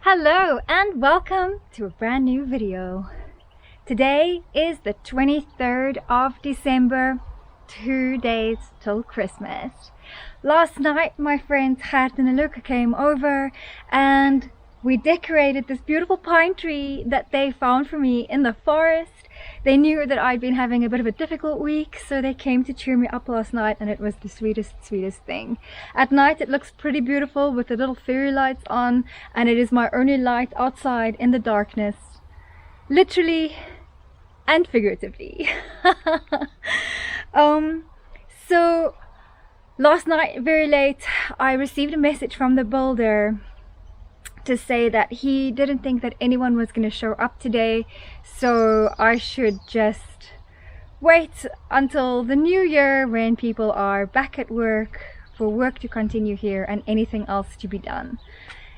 Hello and welcome to a brand new video. Today is the 23rd of December, 2 days till Christmas. Last night my friends Gert and Luca came over and we decorated this beautiful pine tree that they found for me in the forest. They knew that I'd been having a bit of a difficult week, so they came to cheer me up last night, and it was the sweetest thing. At night it looks pretty beautiful with the little fairy lights on, and it is my only light outside in the darkness, literally and figuratively. So last night very late I received a message from the builder to say that he didn't think that anyone was going to show up today, so I should just wait until the new year when people are back at work, for work to continue here and anything else to be done.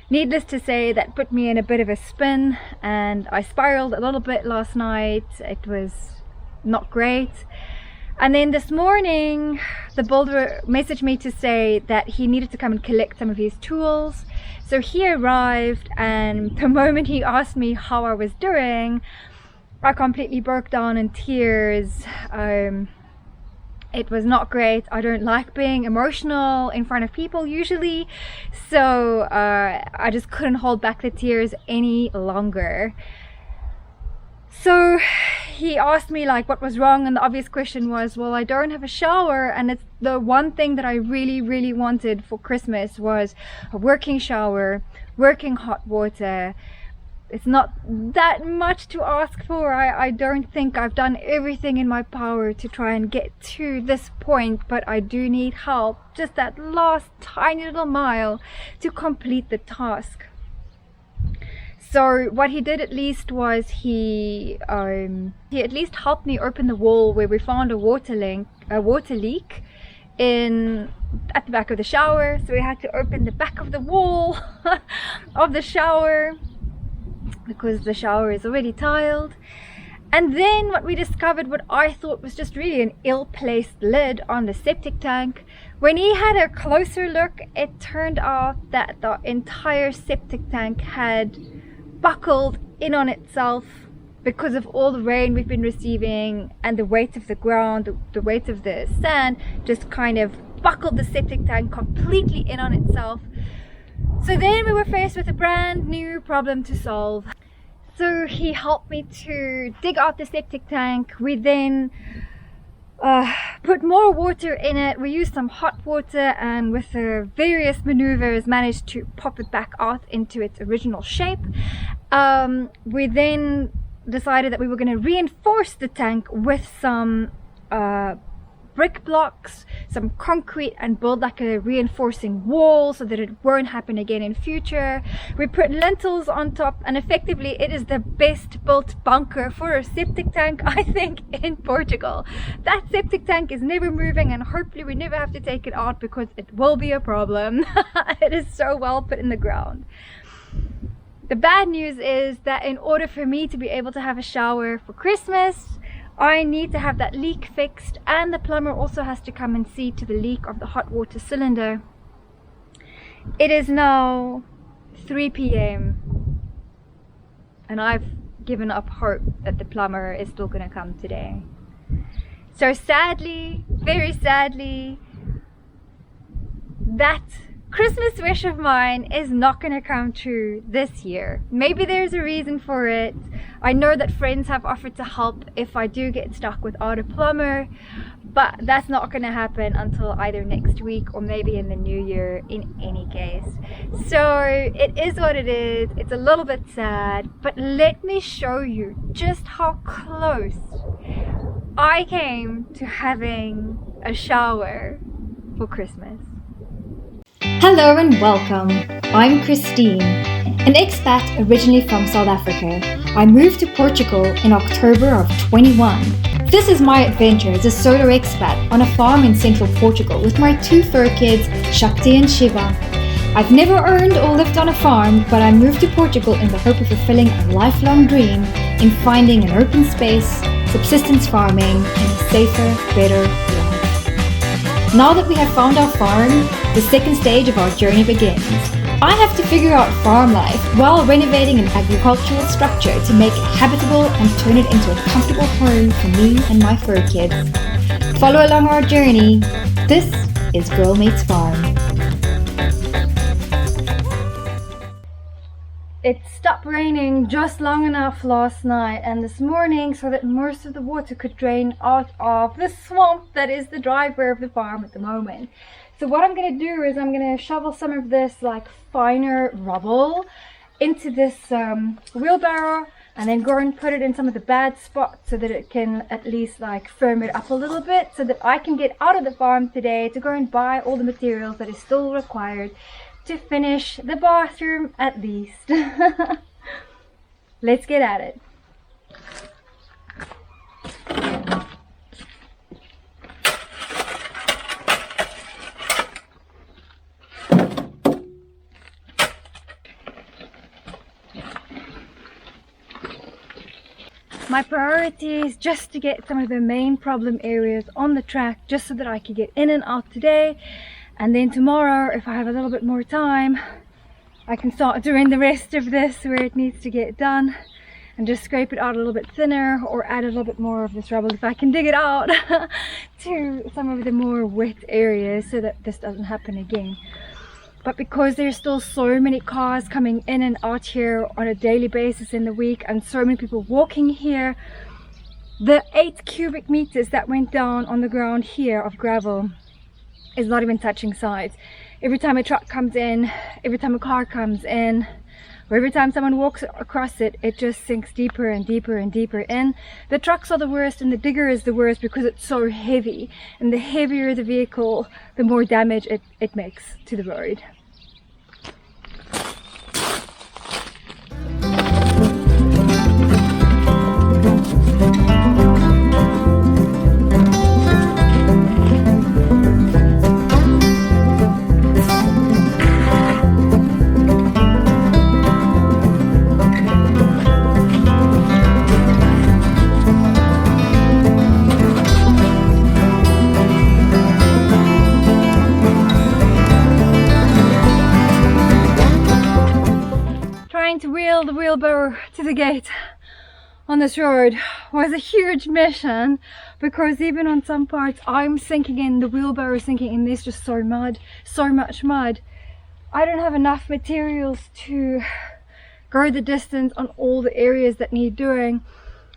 Needless to say, that put me in a bit of a spin and I spiraled a little bit last night. It was not great. And then this morning the builder messaged me to say that he needed to come and collect some of his tools. So he arrived, and the moment he asked me how I was doing, I completely broke down in tears. It was not great. I don't like being emotional in front of people usually, so I just couldn't hold back the tears any longer. So he asked me like what was wrong, and the obvious question was, well, I don't have a shower, and it's the one thing that I really wanted for Christmas was a working shower, working hot water. It's not that much to ask for. I don't think I've done everything in my power to try and get to this point, but I do need help, just that last tiny little mile to complete the task. So what he did at least was he at least helped me open the wall where we found a water leak at the back of the shower. So we had to open the back of the wall of the shower because the shower is already tiled. And then what we discovered, what I thought was just really an ill-placed lid on the septic tank. When he had a closer look, it turned out that the entire septic tank had buckled in on itself because of all the rain we've been receiving, and the weight of the ground, the weight of the sand just kind of buckled the septic tank completely in on itself. So then we were faced with a brand new problem to solve. So he helped me to dig out the septic tank. We then put more water in it. We used some hot water, and with various maneuvers managed to pop it back out into its original shape. We then decided that we were going to reinforce the tank with some brick blocks, some concrete, and build like a reinforcing wall so that it won't happen again in future. We put lintels on top, and effectively it is the best built bunker for a septic tank, I think, in Portugal. That septic tank is never moving, and hopefully we never have to take it out because it will be a problem. It is so well put in the ground. The bad news is that in order for me to be able to have a shower for Christmas, I need to have that leak fixed, and the plumber also has to come and see to the leak of the hot water cylinder. It is now 3 p.m. and I've given up hope that the plumber is still going to come today. So sadly, very sadly, that Christmas wish of mine is not going to come true this year. Maybe there's a reason for it. I know that friends have offered to help if I do get stuck without a plumber, but that's not going to happen until either next week or maybe in the new year in any case. So it is what it is. It's a little bit sad, but let me show you just how close I came to having a shower for Christmas. Hello and welcome. I'm Christine, an expat originally from South Africa. I moved to Portugal in October of 21. This is my adventure as a solo expat on a farm in central Portugal with my 2 fur kids, Shakti and Shiva. I've never owned or lived on a farm, but I moved to Portugal in the hope of fulfilling a lifelong dream in finding an open space, subsistence farming, and a safer, better life. Now that we have found our farm, the second stage of our journey begins. I have to figure out farm life while renovating an agricultural structure to make it habitable and turn it into a comfortable home for me and my fur kids. Follow along our journey. This is Girl Meets Farm. It stopped raining just long enough last night and this morning so that most of the water could drain out of the swamp that is the driveway of the farm at the moment. So what I'm going to do is I'm going to shovel some of this like finer rubble into this wheelbarrow and then go and put it in some of the bad spots so that it can at least like firm it up a little bit so that I can get out of the farm today to go and buy all the materials that is still required to finish the bathroom at least. Let's get at it. My priority is just to get some of the main problem areas on the track just so that I can get in and out today. And then tomorrow, if I have a little bit more time, I can start doing the rest of this where it needs to get done and just scrape it out a little bit thinner or add a little bit more of this rubble if I can dig it out to some of the more wet areas so that this doesn't happen again. But because there's still so many cars coming in and out here on a daily basis in the week and so many people walking here, the 8 cubic meters that went down on the ground here of gravel is not even touching sides. Every time a truck comes in, every time a car comes in, or every time someone walks across it, it just sinks deeper and deeper and deeper in. The trucks are the worst and the digger is the worst because it's so heavy, and the heavier the vehicle, the more damage it makes to the road. To wheel the wheelbarrow to the gate on this road was a huge mission because even on some parts I'm sinking in, the wheelbarrow sinking in, there's just so much mud. I don't have enough materials to go the distance on all the areas that need doing.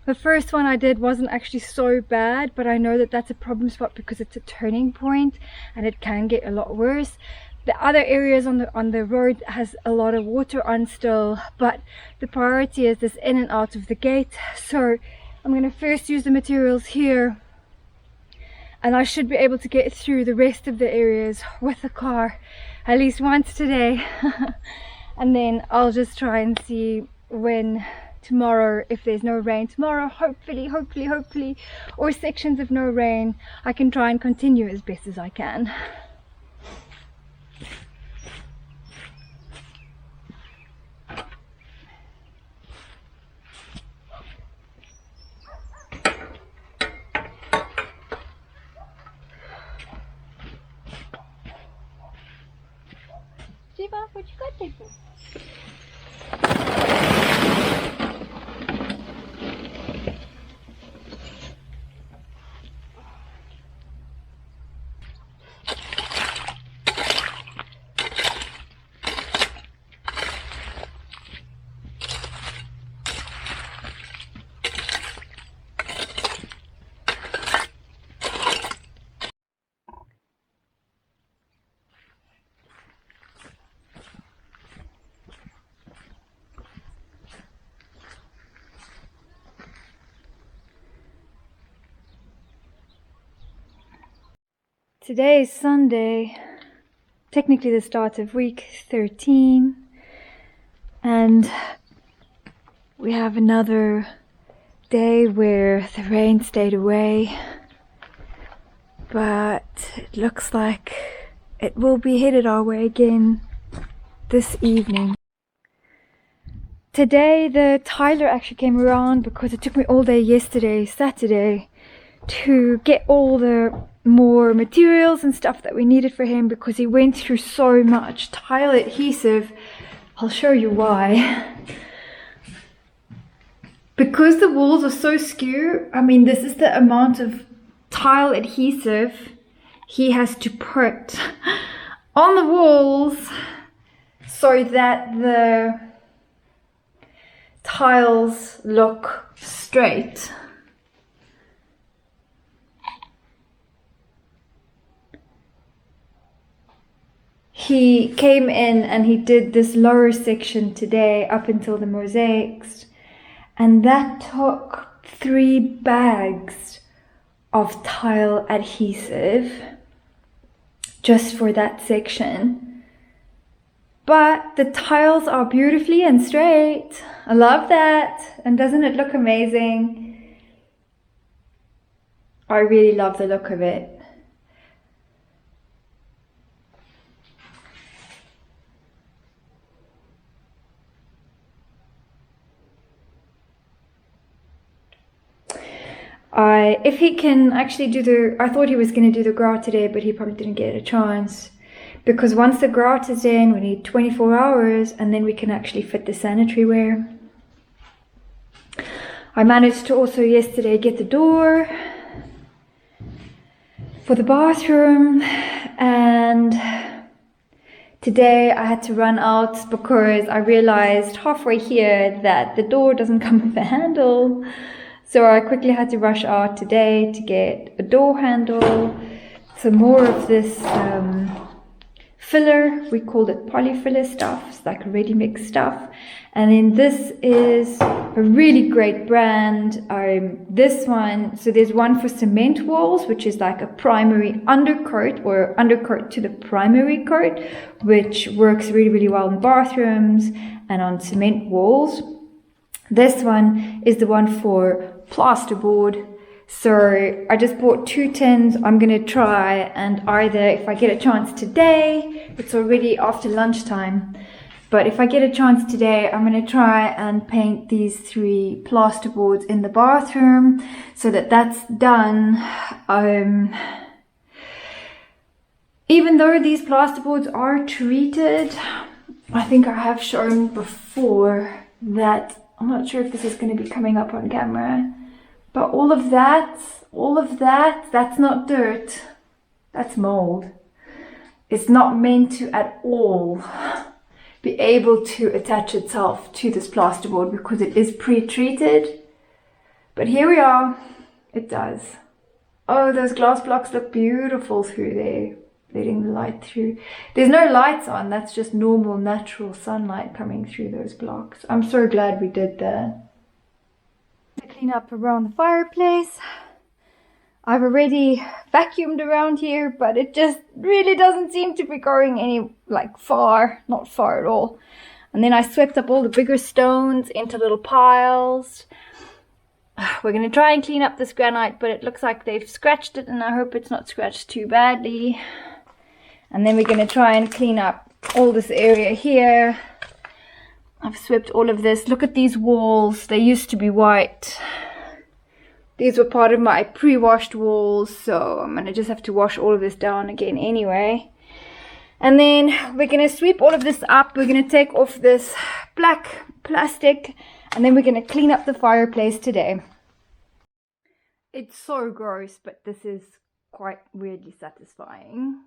The first one I did wasn't actually so bad, but I know that that's a problem spot because it's a turning point and it can get a lot worse. The other areas on the road has a lot of water on still, but the priority is this in and out of the gate. So I'm going to first use the materials here and I should be able to get through the rest of the areas with the car at least once today. And then I'll just try and see when tomorrow, if there's no rain tomorrow, hopefully, or sections of no rain, I can try and continue as best as I can. What you got there for? Today is Sunday, technically the start of week 13, and we have another day where the rain stayed away, but it looks like it will be headed our way again this evening. Today the tiler actually came around because it took me all day yesterday, Saturday, to get all the more materials and stuff that we needed for him, because he went through so much tile adhesive. I'll show you why. Because the walls are so skew, I mean, this is the amount of tile adhesive he has to put on the walls so that the tiles look straight. He came in and he did this lower section today up until the mosaics, and that took 3 bags of tile adhesive just for that section. But the tiles are beautifully and straight. I love that. And doesn't it look amazing? I really love the look of it. If he can actually do I thought he was going to do the grout today, but he probably didn't get a chance. Because once the grout is in, we need 24 hours, and then we can actually fit the sanitary ware. I managed to also yesterday get the door for the bathroom, and today I had to run out because I realized halfway here that the door doesn't come with a handle. So I quickly had to rush out today to get a door handle, some more of this filler. We called it polyfiller stuff. It's like ready mix stuff. And then this is a really great brand. This one, so there's one for cement walls, which is like a primary undercoat or undercoat to the primary coat, which works really, really well in bathrooms and on cement walls. This one is the one for plasterboard. So I just bought 2 tins. I'm gonna try, and either if I get a chance today, it's already after lunchtime, but if I get a chance today, I'm gonna try and paint these 3 plasterboards in the bathroom so that that's done. Even though these plasterboards are treated, I think I have shown before that, I'm not sure if this is going to be coming up on camera, but all of that, that's not dirt, that's mold. It's not meant to at all be able to attach itself to this plasterboard because it is pre-treated. But here we are, it does. Oh, those glass blocks look beautiful through there, letting the light through. There's no lights on, that's just normal natural sunlight coming through those blocks. I'm so glad we did that. Clean up around the fireplace. I've already vacuumed around here, but it just really doesn't seem to be going any far, not far at all. And then I swept up all the bigger stones into little piles. We're going to try and clean up this granite, but it looks like they've scratched it, and I hope it's not scratched too badly. And then we're going to try and clean up all this area here. I've swept all of this. Look at these walls. They used to be white. These were part of my pre-washed walls, so I'm going to just have to wash all of this down again anyway. And then we're going to sweep all of this up. We're going to take off this black plastic, and then we're going to clean up the fireplace today. It's so gross, but this is quite weirdly satisfying.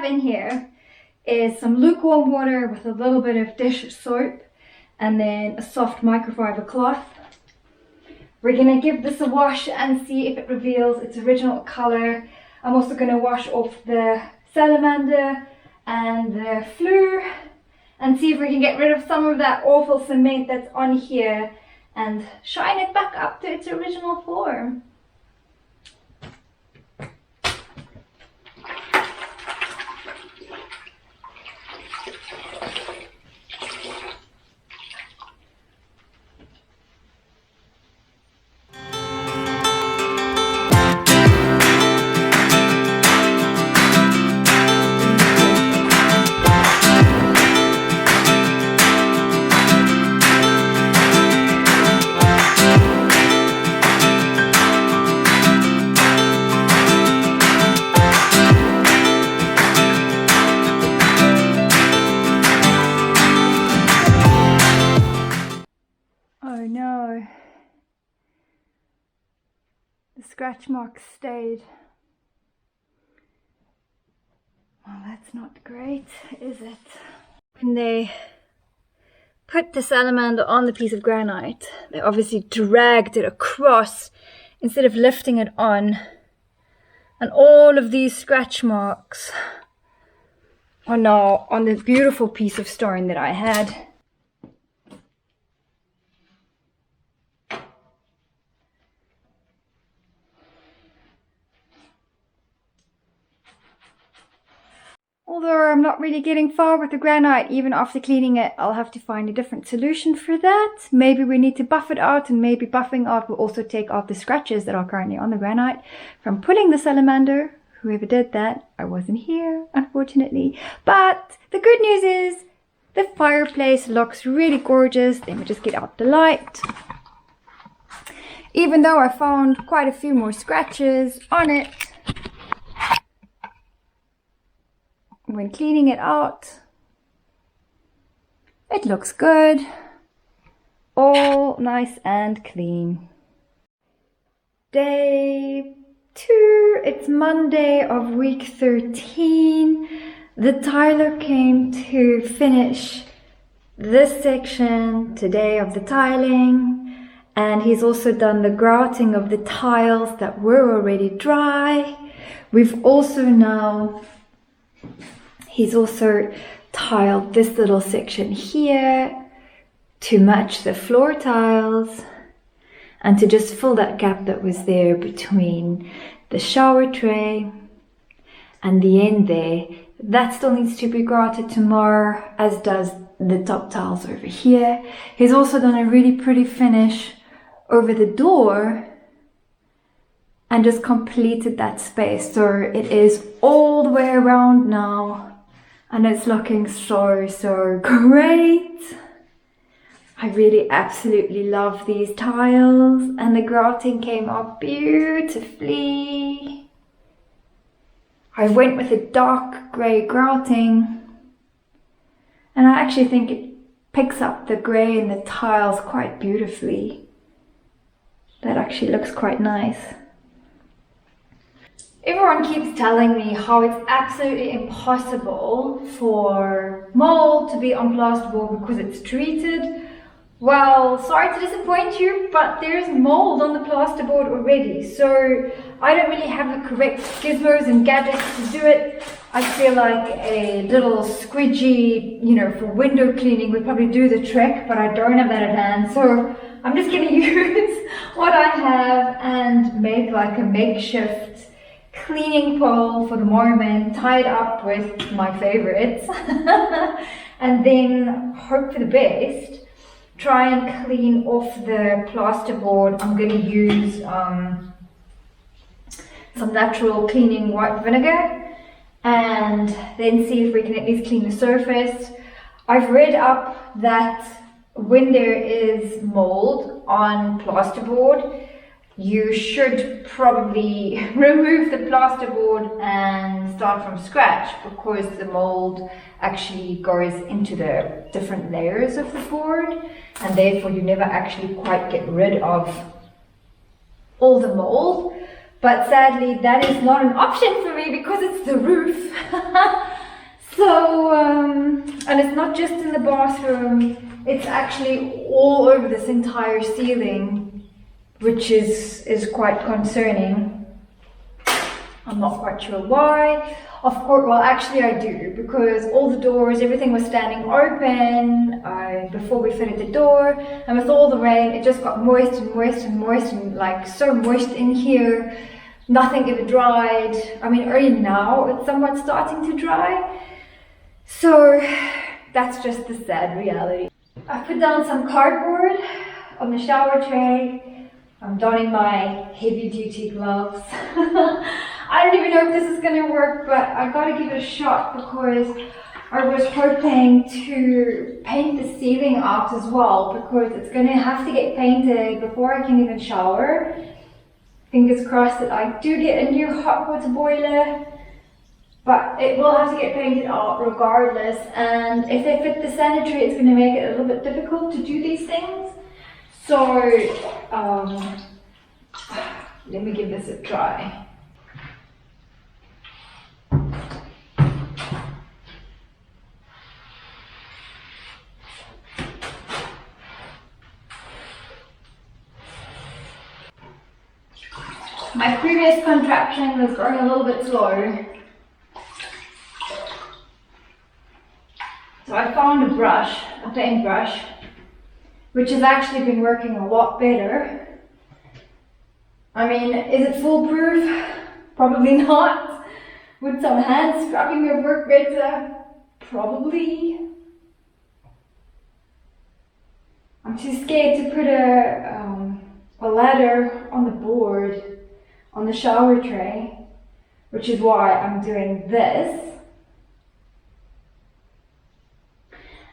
In here is some lukewarm water with a little bit of dish soap, and then a soft microfiber cloth. We're gonna give this a wash and see if it reveals its original color. I'm also gonna wash off the salamander and the fleur and see if we can get rid of some of that awful cement that's on here and shine it back up to its original form. Oh no, the scratch marks stayed. Well, that's not great, is it? When they put the salamander on the piece of granite, they obviously dragged it across instead of lifting it on. And all of these scratch marks are now on this beautiful piece of stone that I had. Although I'm not really getting far with the granite, even after cleaning it, I'll have to find a different solution for that. Maybe we need to buff it out, and maybe buffing out will also take out the scratches that are currently on the granite from pulling the salamander. Whoever did that, I wasn't here, unfortunately. But the good news is the fireplace looks really gorgeous. Let me just get out the light. Even though I found quite a few more scratches on it, when cleaning it out, it looks good, all nice and clean. Day 2, it's Monday of week 13. The tiler came to finish this section today of the tiling, and he's also done the grouting of the tiles that were already dry. He's also tiled this little section here to match the floor tiles and to just fill that gap that was there between the shower tray and the end there. That still needs to be grouted tomorrow, as does the top tiles over here. He's also done a really pretty finish over the door and just completed that space. So it is all the way around now. And it's looking so great. I really absolutely love these tiles, and the grouting came out beautifully. I went with a dark grey grouting, and I actually think it picks up the grey in the tiles quite beautifully. That actually looks quite nice. Everyone keeps telling me how it's absolutely impossible for mold to be on plasterboard because it's treated. Well, sorry to disappoint you, but there's mold on the plasterboard already. So I don't really have the correct gizmos and gadgets to do it. I feel like a little squidgy, for window cleaning would probably do the trick, but I don't have that at hand. So I'm just going to use what I have and make like a makeshift cleaning pole for the moment, tied up with my favorites, and then hope for the best. Try and clean off the plasterboard. I'm going to use some natural cleaning white vinegar, and then see if we can at least clean the surface. I've read up that when there is mold on plasterboard, you should probably remove the plasterboard and start from scratch, because the mold actually goes into the different layers of the board, and therefore you never actually quite get rid of all the mold. But sadly, that is not an option for me because it's the roof. So, and it's not just in the bathroom, it's actually all over this entire ceiling, which is quite concerning. I'm not quite sure why. Of course, well, actually I do, because all the doors, everything was standing open before we fitted the door, and with all the rain, it just got moist and moist and moist, and like so moist in here. Nothing ever dried. I mean, only now it's somewhat starting to dry. So that's just the sad reality. I put down some cardboard on the shower tray. I'm donning my heavy duty gloves. I don't even know if this is going to work, but I got to give it a shot because I was hoping to paint the ceiling out as well, because it's going to have to get painted before I can even shower. Fingers crossed that I do get a new hot water boiler, but it will have to get painted out regardless. And if they fit the sanitary, it's going to make it a little bit difficult to do these things. So let me give this a try. My previous contraption was going a little bit slow, so I found a brush, a paintbrush, which has actually been working a lot better. I mean, is it foolproof? Probably not. Would some hand scrubbing have worked better? Probably. I'm too scared to put a ladder on the board on the shower tray, which is why I'm doing this.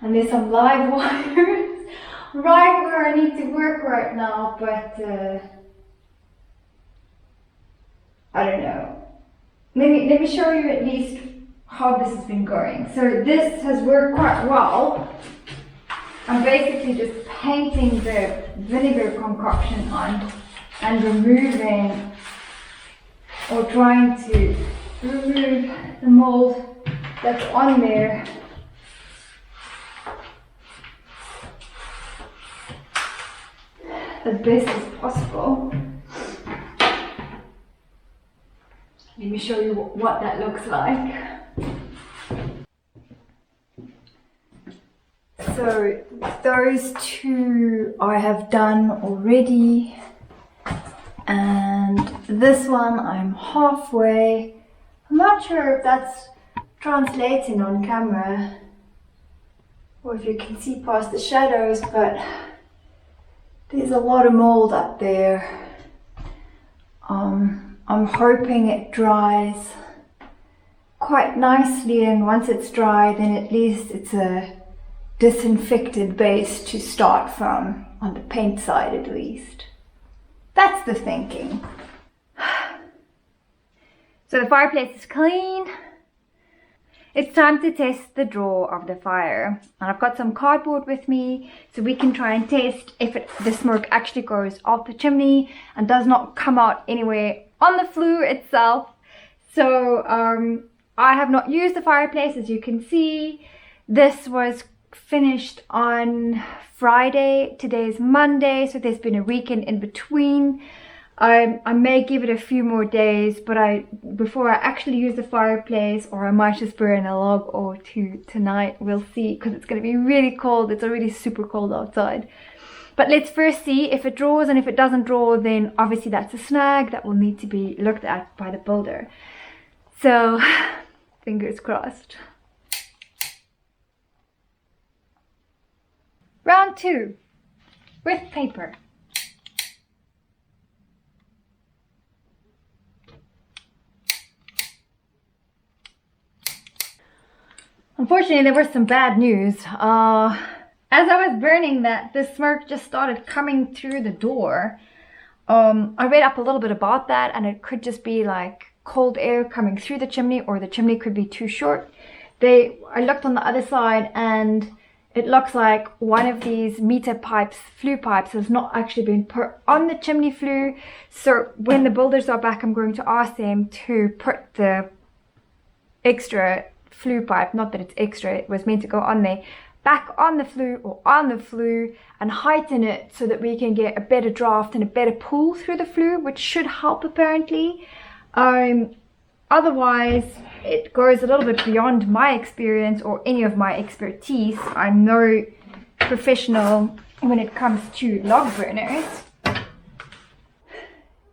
And there's some live wires right where I need to work right now, but I don't know. Let me show you at least how this has been going. So this has worked quite well. I'm basically just painting the vinegar concoction on and removing, or trying to remove the mold that's on there. As best as possible. Let me show you what that looks like. So those two I have done already, and this one I'm halfway. I'm not sure if that's translating on camera or if you can see past the shadows, but there's a lot of mold up there. I'm hoping it dries quite nicely, and once it's dry, then at least it's a disinfected base to start from, on the paint side at least. That's the thinking. So the fireplace is clean. It's time to test the draw of the fire. And I've got some cardboard with me, so we can try and test if the smoke actually goes off the chimney and does not come out anywhere on the flue itself. So I have not used the fireplace, as you can see. This was finished on Friday. Today's Monday, so there's been a weekend in between. I may give it a few more days, but before I actually use the fireplace, or I might just burn a log or two tonight. We'll see, because it's going to be really cold. It's already super cold outside. But let's first see if it draws, and if it doesn't draw, then obviously that's a snag that will need to be looked at by the builder. So fingers crossed. Round 2 with paper. Unfortunately, there was some bad news. As I was burning that, the smoke just started coming through the door. I read up a little bit about that, and it could just be like cold air coming through the chimney, or the chimney could be too short. I looked on the other side, and it looks like one of these meter pipes, flue pipes, has not actually been put on the chimney flue. So when the builders are back, I'm going to ask them to put the extra flue pipe, not that it's extra, it was meant to go on there, back on the flue or on the flue and heighten it so that we can get a better draft and a better pull through the flue, which should help apparently. Otherwise, it goes a little bit beyond my experience or any of my expertise. I'm no professional when it comes to log burners.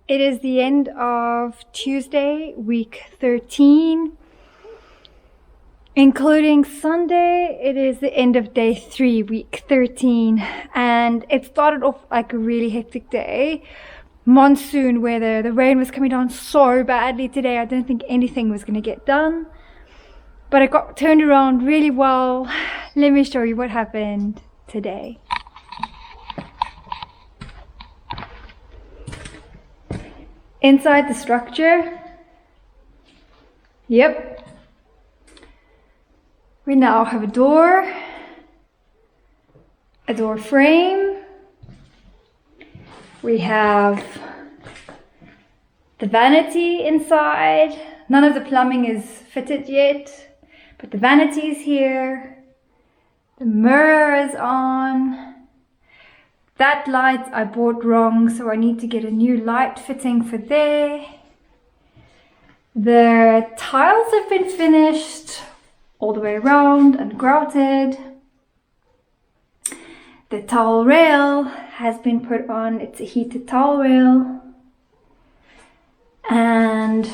It is the end of Tuesday, week 13. Including Sunday, it is the end of day 3, week 13. And it started off like a really hectic day. Monsoon weather, the rain was coming down so badly today. I didn't think anything was going to get done. But it got turned around really well. Let me show you what happened today. Inside the structure, yep, we now have a door frame, we have the vanity inside. None of the plumbing is fitted yet, but the vanity is here, the mirror is on. That light I bought wrong, so I need to get a new light fitting for there. The tiles have been finished all the way around and grouted. The towel rail has been put on. It's a heated towel rail. And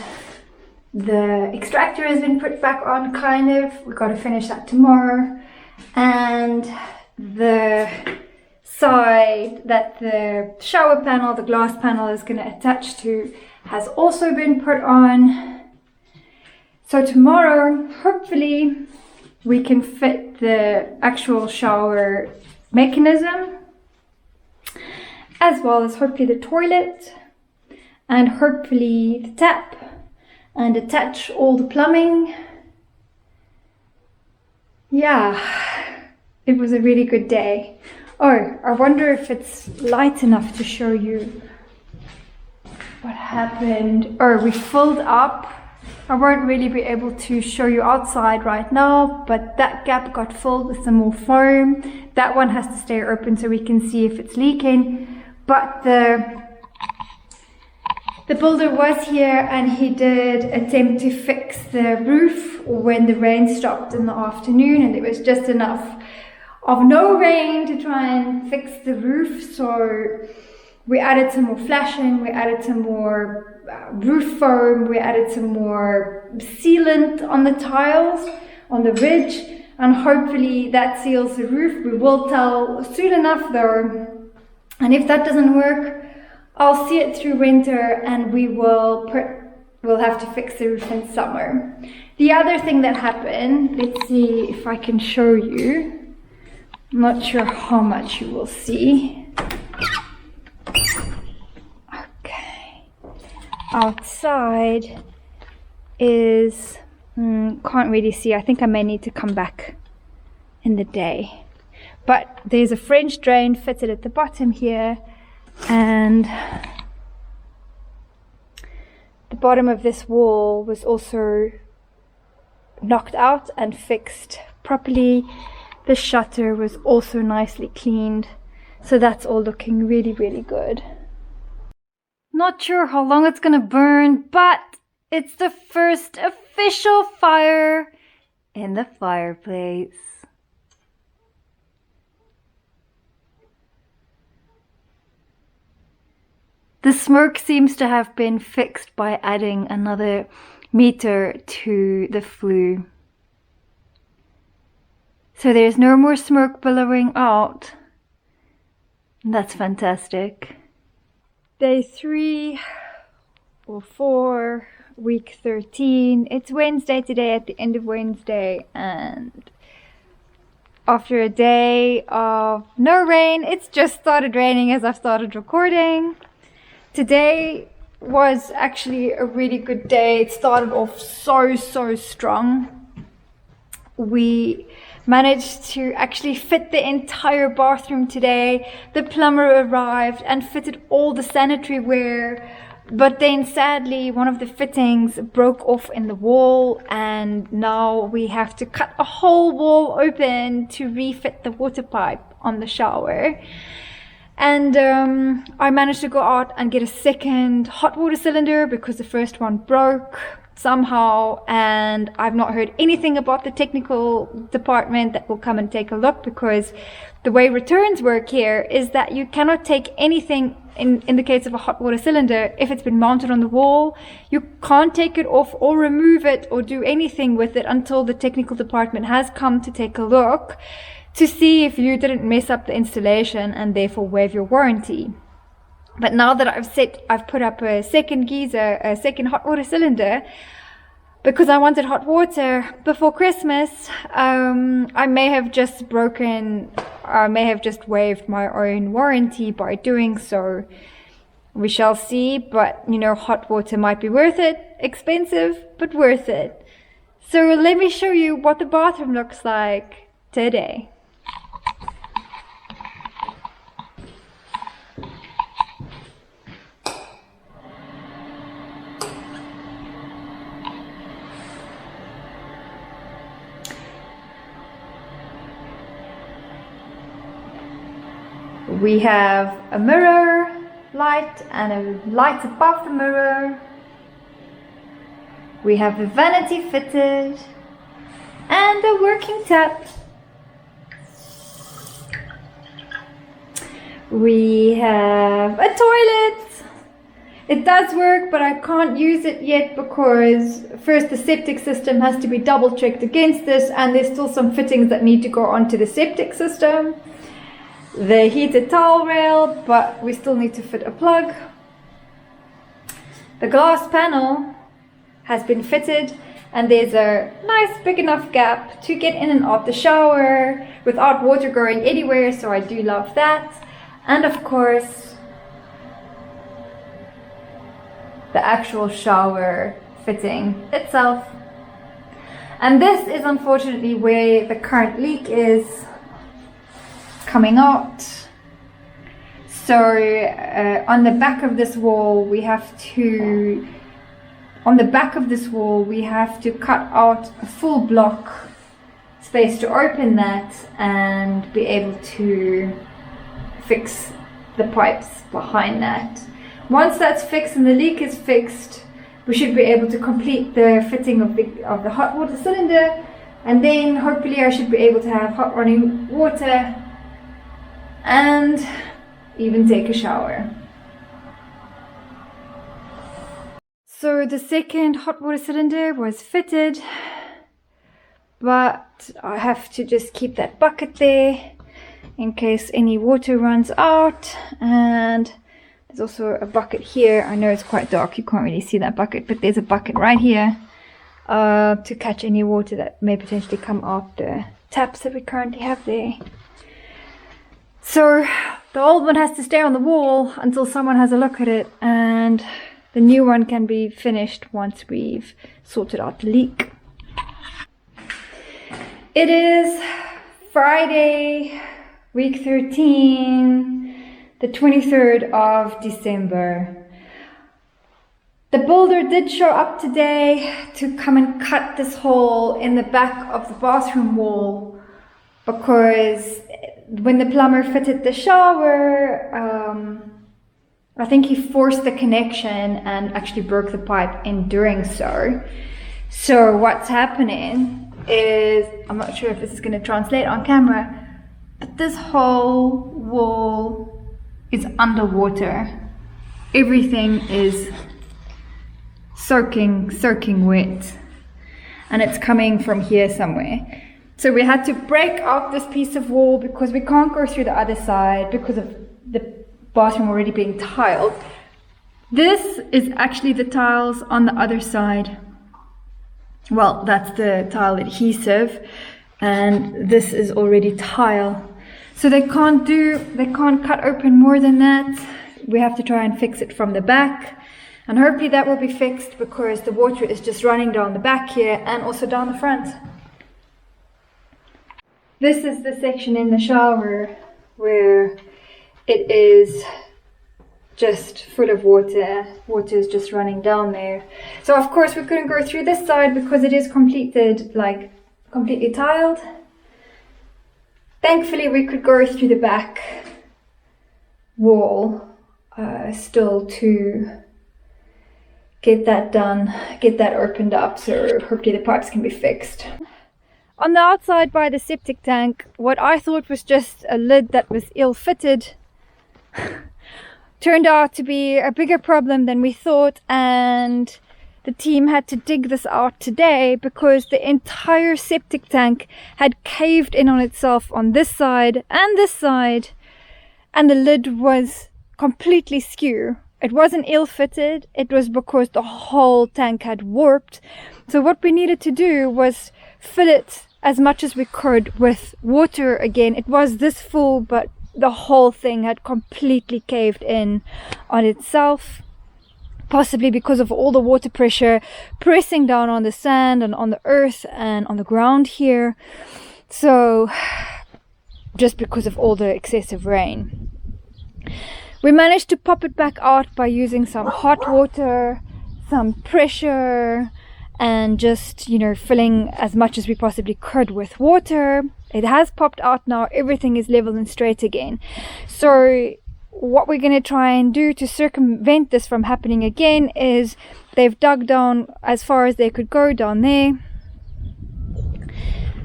the extractor has been put back on, kind of. We've got to finish that tomorrow. And the side that the shower panel, the glass panel, is going to attach to has also been put on. So tomorrow, hopefully, we can fit the actual shower mechanism, as well as hopefully the toilet, and hopefully the tap, and attach all the plumbing. Yeah, it was a really good day. Oh, I wonder if it's light enough to show you what happened. Oh, we filled up. I won't really be able to show you outside right now, but that gap got filled with some more foam. That one has to stay open so we can see if it's leaking. But the builder was here and he did attempt to fix the roof when the rain stopped in the afternoon, and there was just enough of no rain to try and fix the roof. So we added some more flashing, we added some more roof foam, we added some more sealant on the tiles, on the ridge, and hopefully that seals the roof. We will tell soon enough though, and if that doesn't work, I'll see it through winter and we'll have to fix the roof in summer. The other thing that happened, let's see if I can show you. I'm not sure how much you will see. Okay. Outside is, can't really see. I think I may need to come back in the day. But there's a French drain fitted at the bottom here, and the bottom of this wall was also knocked out and fixed properly. The shutter was also nicely cleaned, so that's all looking really, really good. Not sure how long it's gonna burn, but it's the first official fire in the fireplace. The smoke seems to have been fixed by adding another meter to the flue. So there's no more smoke billowing out. That's fantastic. Day 3 or 4, week 13. It's Wednesday today, at the end of Wednesday, and after a day of no rain, it's just started raining as I've started recording. Today was actually a really good day. It started off so strong. We managed to actually fit the entire bathroom today. The plumber arrived and fitted all the sanitary ware. But then sadly one of the fittings broke off in the wall, and now we have to cut a whole wall open to refit the water pipe on the shower. And I managed to go out and get a second hot water cylinder because the first one broke somehow, and I've not heard anything about the technical department that will come and take a look, because the way returns work here is that you cannot take anything in the case of a hot water cylinder. If it's been mounted on the wall, you can't take it off or remove it or do anything with it until the technical department has come to take a look to see if you didn't mess up the installation and therefore waive your warranty. But now that I've put up a second geyser, a second hot water cylinder, because I wanted hot water before Christmas, I may have just waived my own warranty by doing so. We shall see, but you know, hot water might be worth it. Expensive, but worth it. So let me show you what the bathroom looks like today. We have a mirror light and a light above the mirror. We have a vanity fitted and a working tap. We have a toilet. It does work, but I can't use it yet because first the septic system has to be double checked against this, and there's still some fittings that need to go onto the septic system. The heated towel rail, but we still need to fit a plug. The glass panel has been fitted, and there's a nice big enough gap to get in and out the shower without water going anywhere, so I do love that. And of course, the actual shower fitting itself. And this is unfortunately where the current leak is coming out. So on the back of this wall we have to cut out a full block space to open that and be able to fix the pipes behind that. Once that's fixed and the leak is fixed, we should be able to complete the fitting of the hot water cylinder, and then hopefully I should be able to have hot running water and even take a shower. So the second hot water cylinder was fitted, but I have to just keep that bucket there in case any water runs out. And there's also a bucket here. I know it's quite dark, you can't really see that bucket, but there's a bucket right here to catch any water that may potentially come out the taps that we currently have there. So the old one has to stay on the wall until someone has a look at it, and the new one can be finished once we've sorted out the leak. It is Friday, week 13, the 23rd of December. The builder did show up today to come and cut this hole in the back of the bathroom wall, because when the plumber fitted the shower, I think he forced the connection and actually broke the pipe in doing so. So what's happening is, I'm not sure if this is going to translate on camera, but this whole wall is underwater. Everything is soaking wet, and it's coming from here somewhere. So we had to break out this piece of wall because we can't go through the other side because of the bathroom already being tiled. This is actually the tiles on the other side. Well, that's the tile adhesive, and this is already tile. So they can't cut open more than that. We have to try and fix it from the back, and hopefully that will be fixed because the water is just running down the back here and also down the front. This is the section in the shower where it is just full of water. Water is just running down there. So of course we couldn't go through this side because it is completed, like completely tiled. Thankfully we could go through the back wall still to get that done, get that opened up, so hopefully the pipes can be fixed. On the outside by the septic tank, what I thought was just a lid that was ill-fitted turned out to be a bigger problem than we thought, and the team had to dig this out today because the entire septic tank had caved in on itself on this side, and the lid was completely skew. It wasn't ill-fitted, it was because the whole tank had warped. So what we needed to do was fill it as much as we could with water again. It was this full, but the whole thing had completely caved in on itself, possibly because of all the water pressure pressing down on the sand and on the earth and on the ground here. So just because of all the excessive rain. We managed to pop it back out by using some hot water, some pressure, and just, filling as much as we possibly could with water. It has popped out now. Everything is level and straight again. So what we're going to try and do to circumvent this from happening again is they've dug down as far as they could go down there.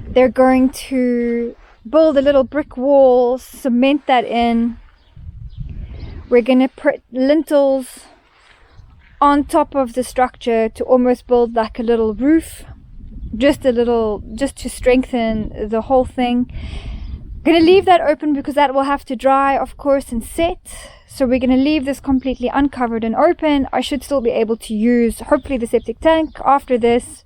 They're going to build a little brick wall, cement that in. We're going to put lintels on top of the structure to almost build like a little roof, just to strengthen the whole thing. Going to leave that open because that will have to dry, of course, and set. So we're going to leave this completely uncovered and open. I should still be able to use, hopefully, the septic tank after this,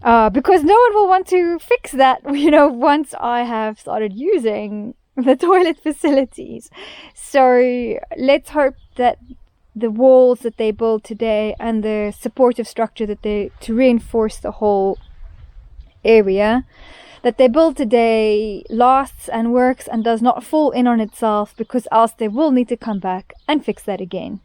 because no one will want to fix that, once I have started using the toilet facilities. So let's hope that the walls that they build today and the supportive structure to reinforce the whole area that they build today lasts and works and does not fall in on itself, because else they will need to come back and fix that again.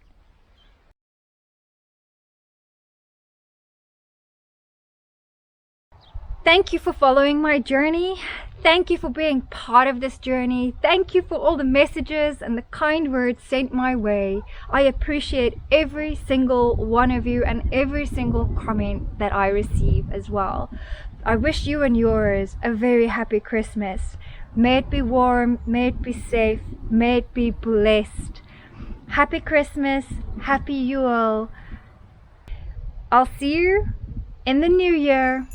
Thank you for following my journey. Thank you for being part of this journey. Thank you for all the messages and the kind words sent my way. I appreciate every single one of you and every single comment that I receive as well. I wish you and yours a very happy Christmas. May it be warm, may it be safe, may it be blessed. Happy Christmas, happy Yule. I'll see you in the new year.